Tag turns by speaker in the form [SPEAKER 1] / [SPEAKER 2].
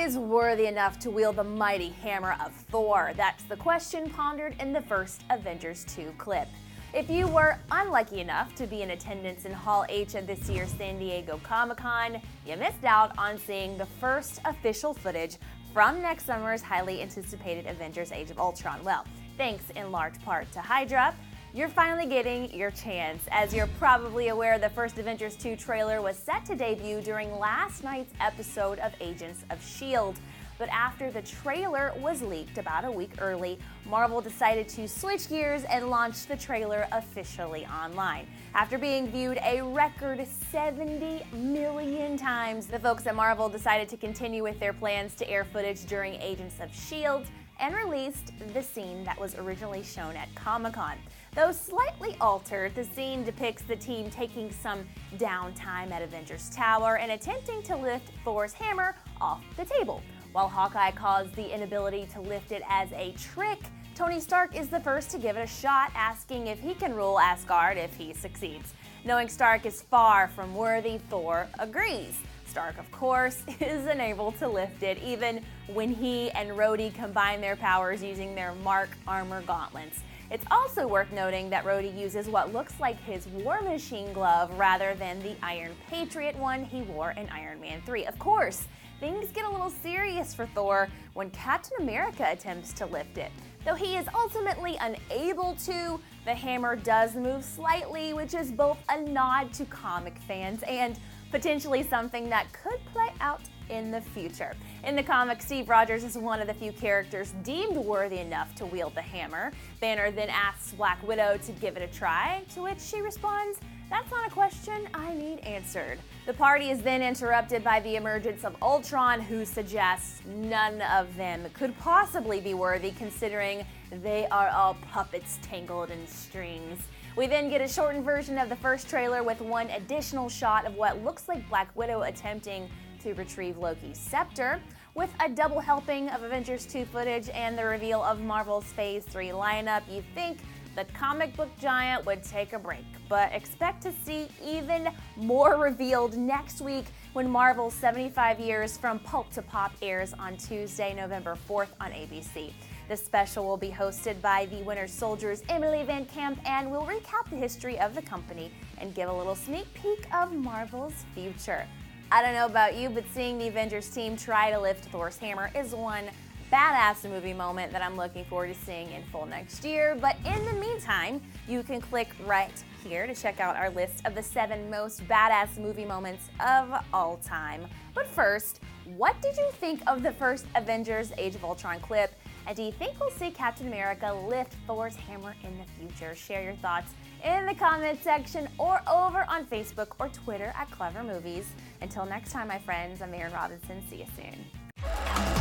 [SPEAKER 1] is worthy enough to wield the mighty hammer of Thor? That's the question pondered in the first Avengers 2 clip. If you were unlucky enough to be in attendance in Hall H at this year's San Diego Comic-Con, you missed out on seeing the first official footage from next summer's highly anticipated Avengers Age of Ultron. Well, thanks in large part to Hydra, you're finally getting your chance. As you're probably aware, the first Avengers 2 trailer was set to debut during last night's episode of Agents of S.H.I.E.L.D. But after the trailer was leaked about a week early, Marvel decided to switch gears and launch the trailer officially online. After being viewed a record 70 million times, the folks at Marvel decided to continue with their plans to air footage during Agents of S.H.I.E.L.D. and released the scene that was originally shown at Comic-Con. Though slightly altered, the scene depicts the team taking some downtime at Avengers Tower and attempting to lift Thor's hammer off the table. While Hawkeye calls the inability to lift it as a trick, Tony Stark is the first to give it a shot, asking if he can rule Asgard if he succeeds. Knowing Stark is far from worthy, Thor agrees. Stark, of course, is unable to lift it, even when he and Rhodey combine their powers using their Mark armor gauntlets. It's also worth noting that Rhodey uses what looks like his War Machine glove rather than the Iron Patriot one he wore in Iron Man 3. Of course, things get a little serious for Thor when Captain America attempts to lift it. Though he is ultimately unable to, the hammer does move slightly, which is both a nod to comic fans and potentially something that could play out in the future. In the comics, Steve Rogers is one of the few characters deemed worthy enough to wield the hammer. Banner then asks Black Widow to give it a try, to which she responds, "That's not a question I need answered." The party is then interrupted by the emergence of Ultron, who suggests none of them could possibly be worthy considering they are all puppets tangled in strings. We then get a shortened version of the first trailer with one additional shot of what looks like Black Widow attempting to retrieve Loki's scepter, with a double helping of Avengers 2 footage and the reveal of Marvel's Phase 3 lineup. You think the comic book giant would take a break, but expect to see even more revealed next week when Marvel's 75 Years from Pulp to Pop airs on Tuesday, November 4th on ABC. The special will be hosted by the Winter Soldier's Emily Van Camp and will recap the history of the company and give a little sneak peek of Marvel's future. I don't know about you, but seeing the Avengers team try to lift Thor's hammer is one badass movie moment that I'm looking forward to seeing in full next year. But in the meantime, you can click right here to check out our list of the 7 most badass movie moments of all time. But first, what did you think of the first Avengers Age of Ultron clip? And do you think we'll see Captain America lift Thor's hammer in the future? Share your thoughts in the comment section or over on Facebook or Twitter at Clever Movies. Until next time, my friends, I'm Erin Robinson. See you soon.